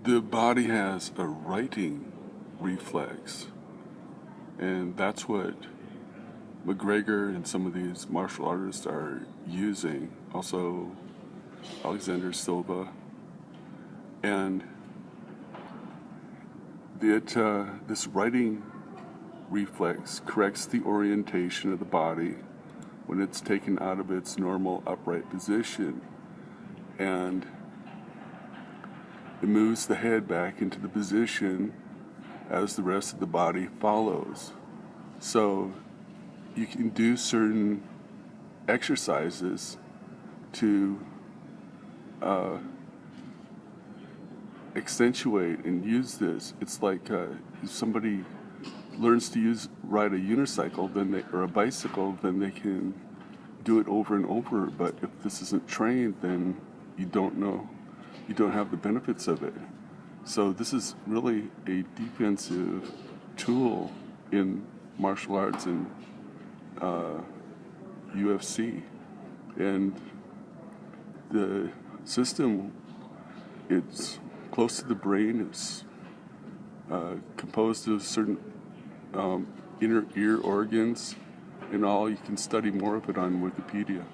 The body has a righting reflex, and that's what McGregor and some of these martial artists are using. Also, Alexander Silva, and this righting reflex corrects the orientation of the body when it's taken out of its normal upright position, and it moves the head back into the position as the rest of the body follows. So you can do certain exercises to accentuate and use this. It's like if somebody learns to ride a unicycle, or a bicycle, then they can do it over and over. But if this isn't trained, then you don't have the benefits of it. So this is really a defensive tool in martial arts and UFC. And the system, it's close to the brain. It's composed of certain inner ear organs and all. You can study more of it on Wikipedia.